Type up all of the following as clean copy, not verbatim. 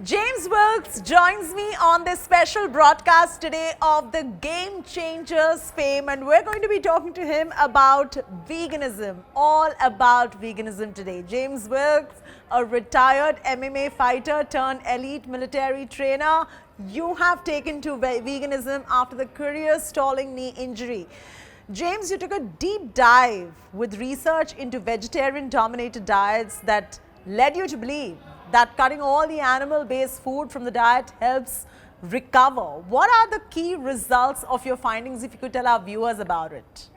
James Wilks joins me on this special broadcast today of the Game Changers fame, and we're going to be talking to him about veganism, all about veganism today. James Wilks, a retired MMA fighter turned elite military trainer. You have taken to veganism after the career-stalling knee injury. James, you took a deep dive with research into vegetarian-dominated diets that led you to believe that cutting all the animal-based food from the diet helps recover. What are the key results of your findings, if you could tell our viewers about it?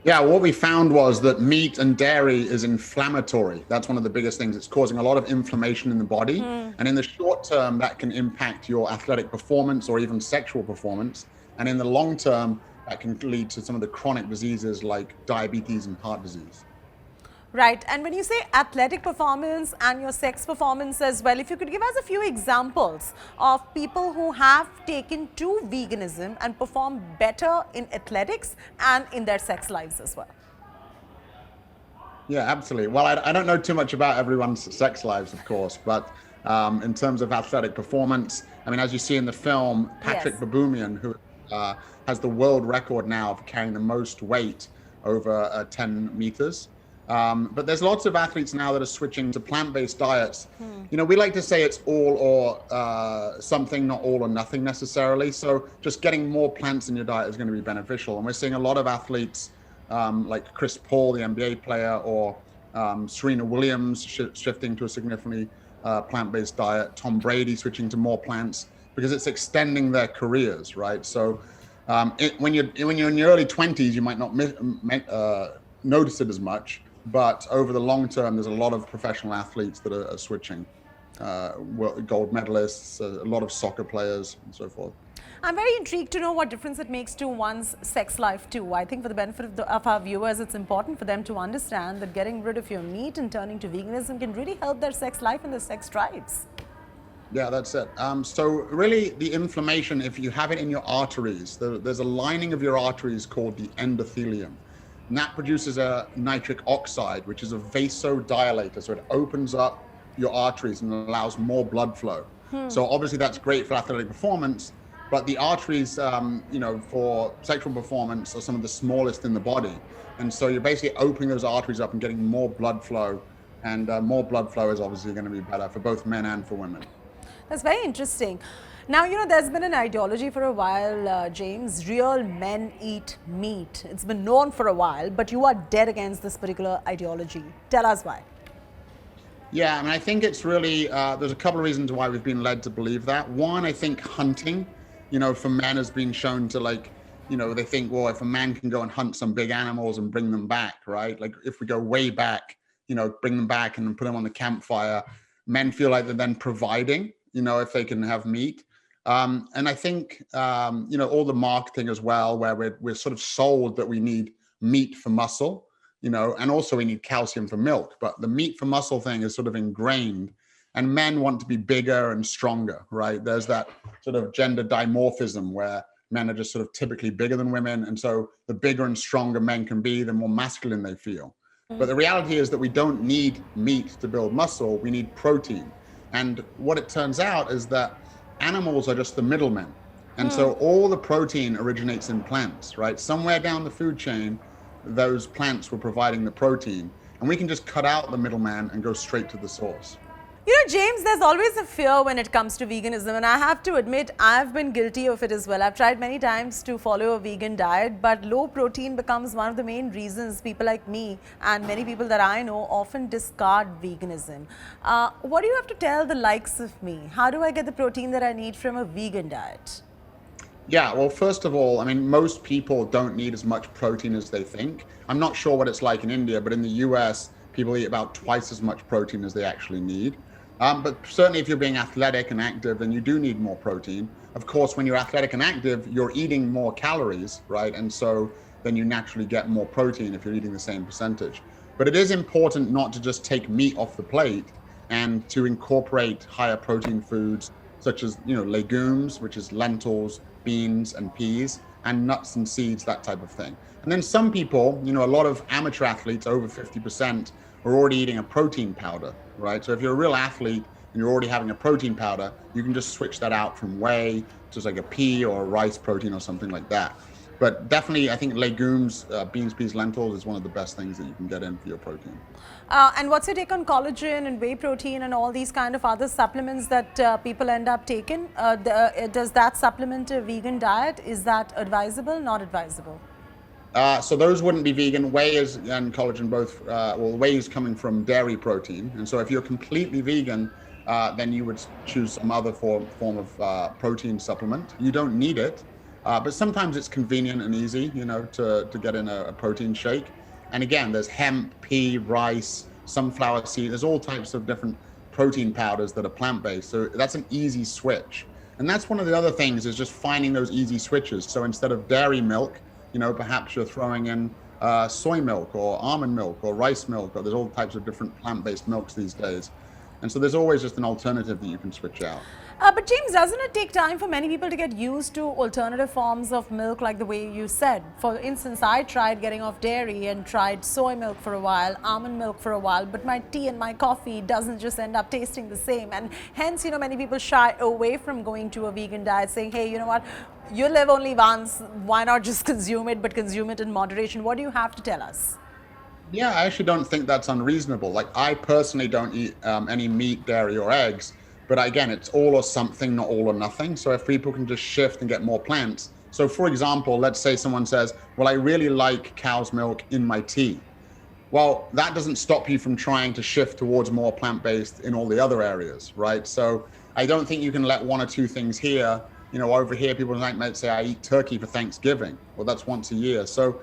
Yeah, what we found was that meat and dairy is inflammatory. That's one of the biggest things. It's causing a lot of inflammation in the body. And in the short term, that can impact your athletic performance or even sexual performance. And in the long term, that can lead to some of the chronic diseases like diabetes and heart disease. Right. And when you say athletic performance and your sex performance as well, if you could give us a few examples of people who have taken to veganism and perform better in athletics and in their sex lives as well. Yeah, absolutely. Well, I don't know too much about everyone's sex lives, of course, but in terms of athletic performance, I mean, as you see in the film, Patrick Baboumian, who has the world record now for carrying the most weight over 10 meters. But there's lots of athletes now that are switching to plant-based diets. You know, we like to say it's all or something, not all or nothing necessarily. So just getting more plants in your diet is going to be beneficial. And we're seeing a lot of athletes like Chris Paul, the NBA player, or Serena Williams shifting to a significantly plant-based diet. Tom Brady switching to more plants because it's extending their careers, right? So when you're in your early 20s, you might not notice it as much. But over the long term, there's a lot of professional athletes that are switching, gold medalists, a lot of soccer players, and so forth. I'm very intrigued to know what difference it makes to one's sex life too. I think for the benefit of our viewers, it's important for them to understand that getting rid of your meat and turning to veganism can really help their sex life and their sex drives. Yeah, that's it. So really the inflammation, if you have it in your arteries, there's a lining of your arteries called the endothelium. And that produces a nitric oxide, which is a vasodilator. So it opens up your arteries and allows more blood flow. So obviously that's great for athletic performance, but the arteries, you know, for sexual performance are some of the smallest in the body. And so you're basically opening those arteries up and getting more blood flow. And more blood flow is obviously going to be better for both men and for women. That's very interesting. Now, you know, there's been an ideology for a while, James, real men eat meat. It's been known for a while, but you are dead against this particular ideology. Tell us why. Yeah, I mean, I think it's really, there's a couple of reasons why we've been led to believe that. One, I think hunting, you know, for men has been shown to, like, you know, they think, well, if a man can go and hunt some big animals and bring them back, right? Like if we go way back, you know, bring them back and put them on the campfire, men feel like they're then providing, you know, if they can have meat. And I think, you know, all the marketing as well, where we're sort of sold that we need meat for muscle, you know, and also we need calcium for milk. But the meat for muscle thing is sort of ingrained, and men want to be bigger and stronger, right? There's that sort of gender dimorphism where men are just sort of typically bigger than women. And so the bigger and stronger men can be, the more masculine they feel. But the reality is that we don't need meat to build muscle. We need protein. And what it turns out is that animals are just the middlemen. And so all the protein originates in plants, right? Somewhere down the food chain, those plants were providing the protein. And we can just cut out the middleman and go straight to the source. You know, James, there's always a fear when it comes to veganism, and I have to admit, I've been guilty of it as well. I've tried many times to follow a vegan diet, but low protein becomes one of the main reasons people like me and many people that I know often discard veganism. What do you have to tell the likes of me? How do I get the protein that I need from a vegan diet? Yeah, well, first of all, I mean, most people don't need as much protein as they think. I'm not sure what it's like in India, but in the US, people eat about twice as much protein as they actually need. But certainly if you're being athletic and active, then you do need more protein. Of course, when you're athletic and active, you're eating more calories, right? And so then you naturally get more protein if you're eating the same percentage. But it is important not to just take meat off the plate and to incorporate higher protein foods such as, you know, legumes, which is lentils, beans and peas, and nuts and seeds, that type of thing. And then some people, you know, a lot of amateur athletes, over 50%, are already eating a protein powder, right? So if you're a real athlete, and you're already having a protein powder, you can just switch that out from whey to like a pea or a rice protein or something like that. But definitely, I think legumes, beans, peas, lentils is one of the best things that you can get in for your protein. And what's your take on collagen and whey protein and all these kind of other supplements that people end up taking? Does that supplement a vegan diet? Is that advisable, not advisable? So those wouldn't be vegan. Whey is and collagen both. Well, whey is coming from dairy protein, and so if you're completely vegan, then you would choose some other form of protein supplement. You don't need it, but sometimes it's convenient and easy, to get in a protein shake. And again, there's hemp, pea, rice, sunflower seed. There's all types of different protein powders that are plant-based. So that's an easy switch. And that's one of the other things is just finding those easy switches. So instead of dairy milk, perhaps you're throwing in soy milk or almond milk or rice milk, or there's all types of different plant-based milks these days. And so there's always just an alternative that you can switch out. But James, doesn't it take time for many people to get used to alternative forms of milk like the way you said? For instance, I tried getting off dairy and tried soy milk for a while, almond milk for a while, but my tea and my coffee doesn't just end up tasting the same. And hence, many people shy away from going to a vegan diet saying, hey, you know what? You live only once, why not just consume it, but consume it in moderation? What do you have to tell us? Yeah, I actually don't think that's unreasonable. Like, I personally don't eat any meat, dairy, or eggs. But again, it's all or something, not all or nothing. So if people can just shift and get more plants. So for example, let's say someone says, well, I really like cow's milk in my tea. Well, that doesn't stop you from trying to shift towards more plant-based in all the other areas, right? So I don't think you can let one or two things here. Over here, people might say, I eat turkey for Thanksgiving. Well, that's once a year. So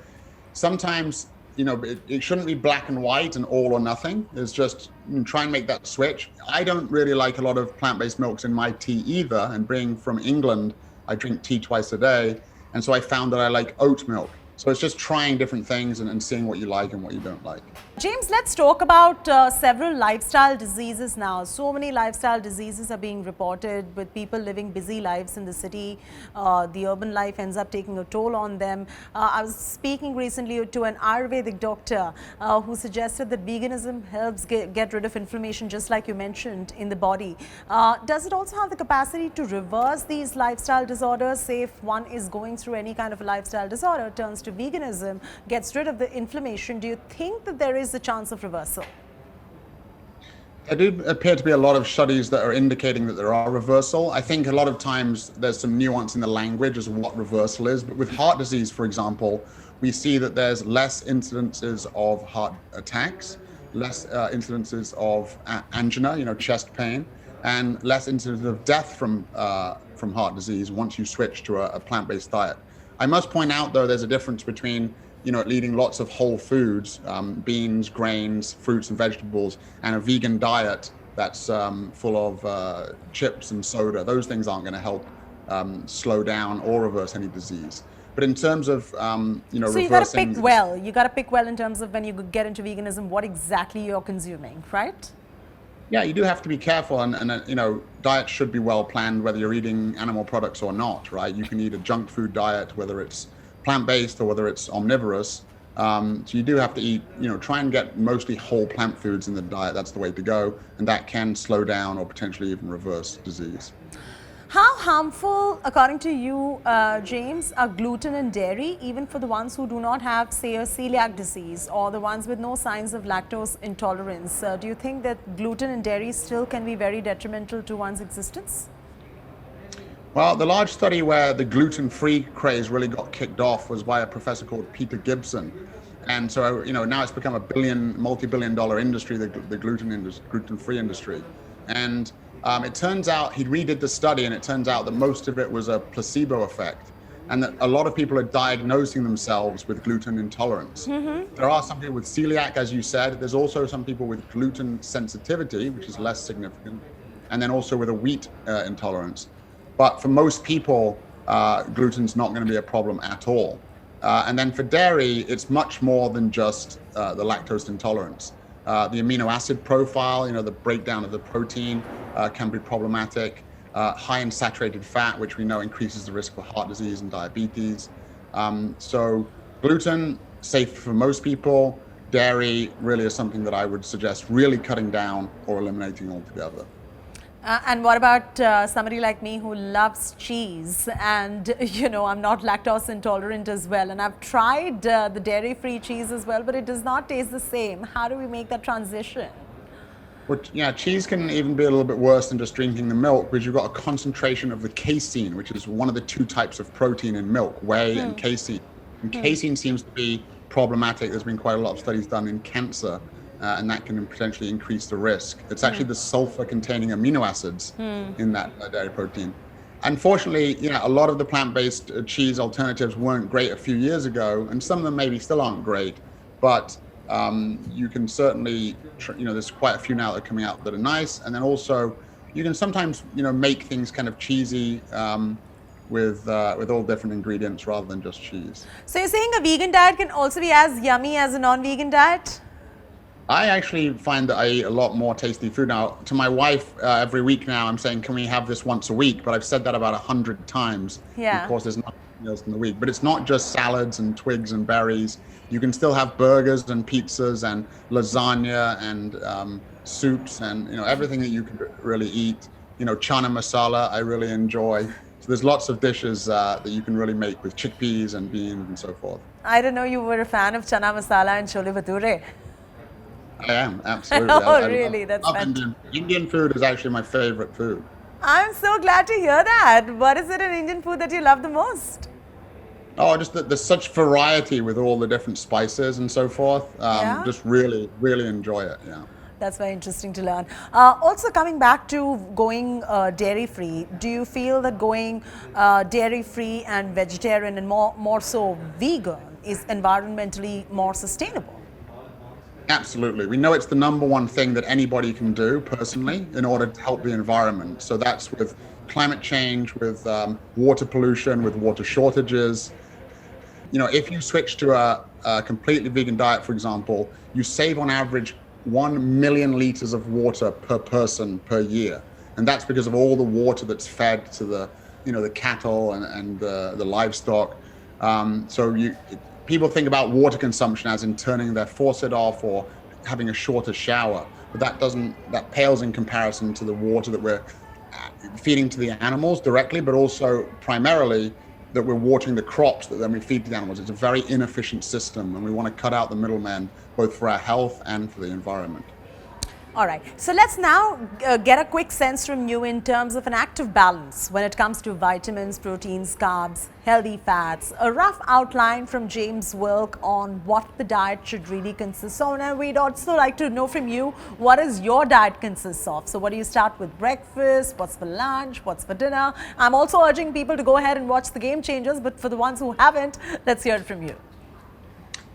sometimes, it shouldn't be black and white and all or nothing. It's just try and make that switch. I don't really like a lot of plant-based milks in my tea either. And being from England, I drink tea twice a day. And so I found that I like oat milk. So it's just trying different things and seeing what you like and what you don't like. James, let's talk about several lifestyle diseases now. So many lifestyle diseases are being reported with people living busy lives in the city. The urban life ends up taking a toll on them. I was speaking recently to an Ayurvedic doctor who suggested that veganism helps get rid of inflammation, just like you mentioned, in the body. Does it also have the capacity to reverse these lifestyle disorders? Say if one is going through any kind of a lifestyle disorder, turns to veganism, gets rid of the inflammation, do you think that there is a chance of reversal? There do appear to be a lot of studies that are indicating that there are reversal. I think a lot of times there's some nuance in the language as to what reversal is, but with heart disease, for example, we see that there's less incidences of heart attacks, less incidences of angina, chest pain, and less incidence of death from heart disease once you switch to a plant-based diet. I must point out, though, there's a difference between, eating lots of whole foods, beans, grains, fruits and vegetables, and a vegan diet that's full of chips and soda. Those things aren't going to help slow down or reverse any disease. But in terms of, So you got to pick well. You got to pick well in terms of when you get into veganism, what exactly you're consuming, right? Yeah, you do have to be careful, and diets should be well planned, whether you're eating animal products or not, right? You can eat a junk food diet, whether it's plant-based or whether it's omnivorous. So you do have to eat, try and get mostly whole plant foods in the diet. That's the way to go, and that can slow down or potentially even reverse disease. How harmful, according to you, James, are gluten and dairy, even for the ones who do not have, say, a celiac disease or the ones with no signs of lactose intolerance? Do you think that gluten and dairy still can be very detrimental to one's existence? Well, the large study where the gluten-free craze really got kicked off was by a professor called Peter Gibson. And so, now it's become a multi-billion-dollar industry, the gluten-free industry. And it turns out he redid the study, and it turns out that most of it was a placebo effect, and that a lot of people are diagnosing themselves with gluten intolerance. Mm-hmm. There are some people with celiac, as you said. There's also some people with gluten sensitivity, which is less significant, and then also with a wheat intolerance. But for most people, gluten's not going to be a problem at all. And then for dairy, it's much more than just the lactose intolerance. The amino acid profile, the breakdown of the protein can be problematic. High in saturated fat, which we know increases the risk for heart disease and diabetes. So gluten, safe for most people. Dairy really is something that I would suggest really cutting down or eliminating altogether. And what about somebody like me who loves cheese and, I'm not lactose intolerant as well. And I've tried the dairy-free cheese as well, but it does not taste the same. How do we make that transition? Well, yeah, cheese can even be a little bit worse than just drinking the milk because you've got a concentration of the casein, which is one of the two types of protein in milk, whey and casein. And casein seems to be problematic. There's been quite a lot of studies done in cancer, and that can potentially increase the risk. It's actually the sulfur-containing amino acids in that dairy protein. Unfortunately, a lot of the plant-based cheese alternatives weren't great a few years ago, and some of them maybe still aren't great, but you can certainly, there's quite a few now that are coming out that are nice. And then also you can sometimes, make things kind of cheesy with all different ingredients rather than just cheese. So you're saying a vegan diet can also be as yummy as a non-vegan diet? I actually find that I eat a lot more tasty food now. To my wife, every week now, I'm saying, can we have this once a week? But I've said that about 100 times. Yeah. Of course, there's not meals in the week, but it's not just salads and twigs and berries. You can still have burgers and pizzas and lasagna and soups and everything that you can really eat. Chana masala I really enjoy. So there's lots of dishes that you can really make with chickpeas and beans and so forth. I didn't know you were a fan of chana masala and chole bhature. I am, absolutely. Oh, really? That's love fantastic. Indian food is actually my favorite food. I'm so glad to hear that. What is it in Indian food that you love the most? Oh, just that there's such variety with all the different spices and so forth. Yeah? Just really, really enjoy it. Yeah. That's very interesting to learn. Also, coming back to going dairy-free, do you feel that going dairy-free and vegetarian and more so vegan is environmentally more sustainable? Absolutely. We know it's the number one thing that anybody can do personally in order to help the environment. So that's with climate change, with water pollution, with water shortages. If you switch to a completely vegan diet, for example, you save on average 1 million liters of water per person per year. And that's because of all the water that's fed to the cattle and the livestock. People think about water consumption as in turning their faucet off or having a shorter shower, but that pales in comparison to the water that we're feeding to the animals directly, but also primarily that we're watering the crops that then we feed to the animals. It's a very inefficient system, and we want to cut out the middlemen, both for our health and for the environment. All right, so let's now get a quick sense from you in terms of an active balance when it comes to vitamins, proteins, carbs, healthy fats, a rough outline from James Wilk on what the diet should really consist of. And we'd also like to know from you, what is your diet consists of? So what do you start with breakfast? What's for lunch? What's for dinner? I'm also urging people to go ahead and watch the Game Changers, but for the ones who haven't, let's hear it from you.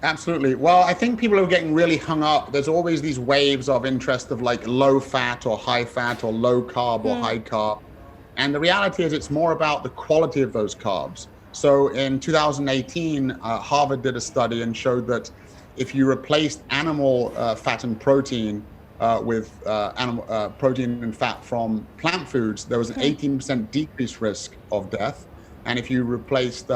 Absolutely. Well, I think people are getting really hung up. There's always these waves of interest of like low fat or high fat or low carb or high carb. And the reality is it's more about the quality of those carbs. So in 2018, Harvard did a study and showed that if you replaced animal fat and protein with animal protein and fat from plant foods, there was an 18% decreased risk of death. And if you replaced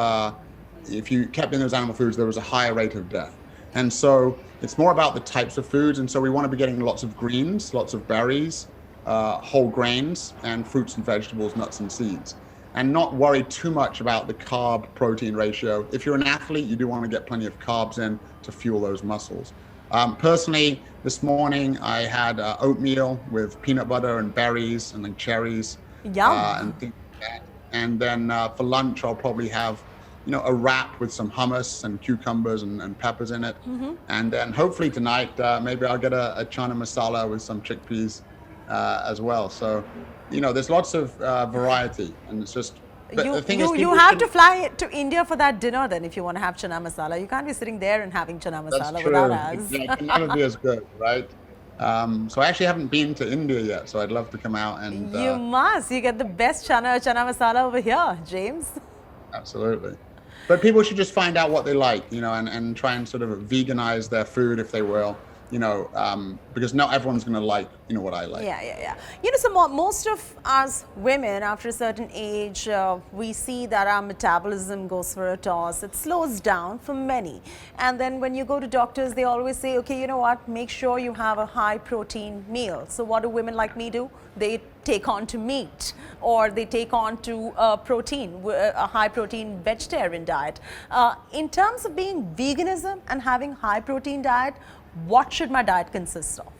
if you kept in those animal foods, there was a higher rate of death. And so it's more about the types of foods. And so we want to be getting lots of greens, lots of berries, whole grains, and fruits and vegetables, nuts and seeds. And not worry too much about the carb protein ratio. If you're an athlete, you do want to get plenty of carbs in to fuel those muscles. Personally, this morning I had oatmeal with peanut butter and berries and then cherries. Yum. And things like that. And then for lunch, I'll probably have a wrap with some hummus and cucumbers and peppers in it. And then hopefully tonight, maybe I'll get a chana masala with some chickpeas as well. So, there's lots of variety, and it's just, you have to fly to India for that dinner then if you want to have chana masala. You can't be sitting there and having chana masala without us. Yeah, it can never be as good, right? So I actually haven't been to India yet, so I'd love to come out and... You must. You get the best chana masala over here, James. Absolutely. But people should just find out what they like, and try and sort of veganize their food if they will. because not everyone's going to like, what I like. Yeah. So most of us women, after a certain age, we see that our metabolism goes for a toss. It slows down for many. And then when you go to doctors, they always say, okay, you know what, make sure you have a high protein meal. So what do women like me do? They take on to meat, or they take on to protein, a high protein vegetarian diet. In terms of being veganism and having high protein diet, what should my diet consist of?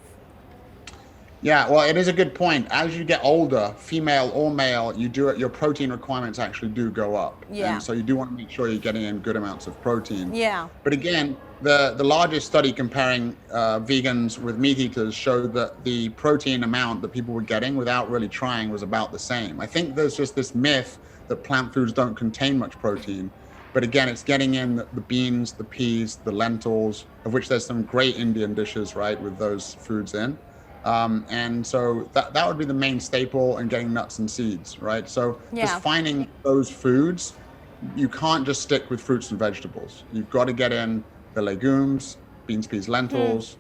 Yeah, well, it is a good point. As you get older, female or male, your protein requirements actually do go up. Yeah. And so you do want to make sure you're getting in good amounts of protein. Yeah. But again, the largest study comparing vegans with meat eaters showed that the protein amount that people were getting without really trying was about the same. I think there's just this myth that plant foods don't contain much protein. But again, it's getting in the beans, the peas, the lentils, of which there's some great Indian dishes, right, with those foods in. And so that would be the main staple, and getting nuts and seeds, right? So just finding those foods, you can't just stick with fruits and vegetables. You've got to get in the legumes, beans, peas, lentils.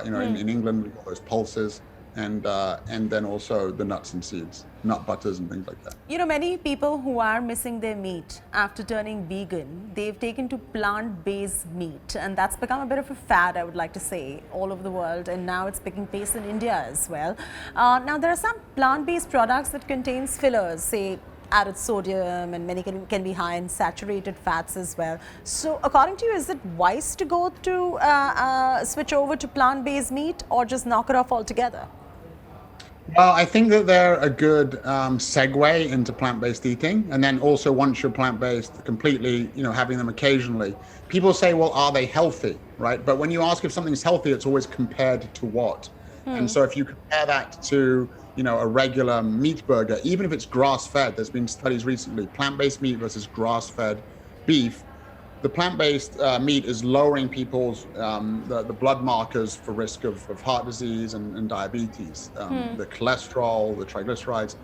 In England, we call those pulses. And then also the nuts and seeds, nut butters and things like that. Many people who are missing their meat after turning vegan, they've taken to plant-based meat, and that's become a bit of a fad, I would like to say, all over the world, and now it's picking pace in India as well. Now, there are some plant-based products that contains fillers, say added sodium, and many can be high in saturated fats as well. So according to you, is it wise to go to switch over to plant-based meat, or just knock it off altogether? Well, I think that they're a good segue into plant-based eating. And then also, once you're plant-based completely, having them occasionally. People say, well, are they healthy, right? But when you ask if something's healthy, it's always compared to what? And so if you compare that to, a regular meat burger, even if it's grass-fed, there's been studies recently, plant-based meat versus grass-fed beef. The plant-based meat is lowering people's the blood markers for risk of heart disease and diabetes, the cholesterol, the triglycerides.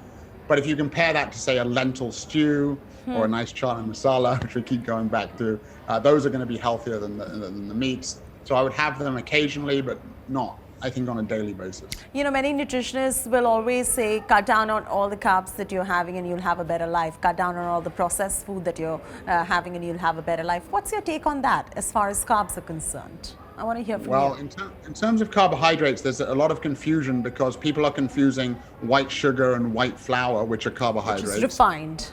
But if you compare that to, say, a lentil stew or a nice chana masala, which we keep going back to, those are going to be healthier than the meats. So I would have them occasionally, but not, I think, on a daily basis. Many nutritionists will always say, cut down on all the carbs that you're having and you'll have a better life. Cut down on all the processed food that you're having and you'll have a better life. What's your take on that as far as carbs are concerned? I want to hear from you. Well, in terms of carbohydrates, there's a lot of confusion because people are confusing white sugar and white flour, which are carbohydrates. Which is refined.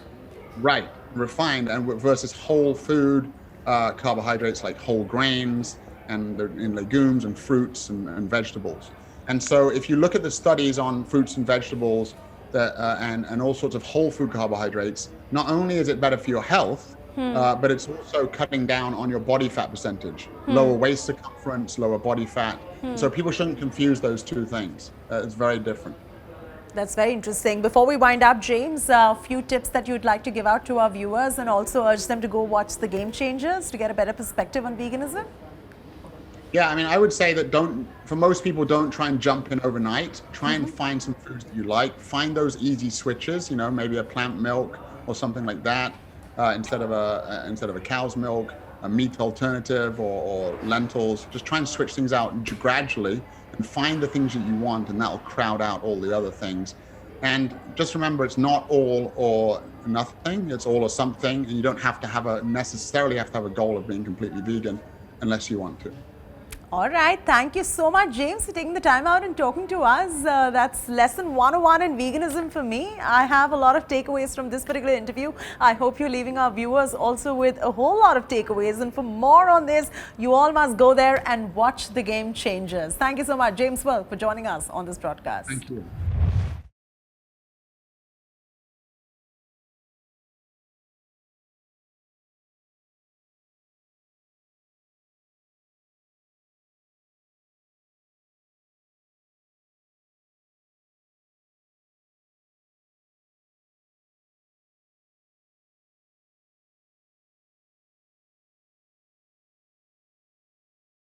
Right, refined, and versus whole food carbohydrates like whole grains, and in legumes and fruits and vegetables. And so if you look at the studies on fruits and vegetables and all sorts of whole food carbohydrates, not only is it better for your health, but it's also cutting down on your body fat percentage, lower waist circumference, lower body fat. So people shouldn't confuse those two things. It's very different. That's very interesting. Before we wind up, James, a few tips that you'd like to give out to our viewers and also urge them to go watch The Game Changers to get a better perspective on veganism? Yeah, I mean, I would say that for most people, don't try and jump in overnight. Try and find some foods that you like. Find those easy switches, maybe a plant milk or something like that instead of a cow's milk, a meat alternative or lentils. Just try and switch things out gradually and find the things that you want, and that'll crowd out all the other things. And just remember, it's not all or nothing. It's all or something, and you don't have to necessarily have to have a goal of being completely vegan unless you want to. All right. Thank you so much, James, for taking the time out and talking to us. That's lesson 101 in veganism for me. I have a lot of takeaways from this particular interview. I hope you're leaving our viewers also with a whole lot of takeaways. And for more on this, you all must go there and watch The Game Changers. Thank you so much, James Wilks, for joining us on this broadcast. Thank you.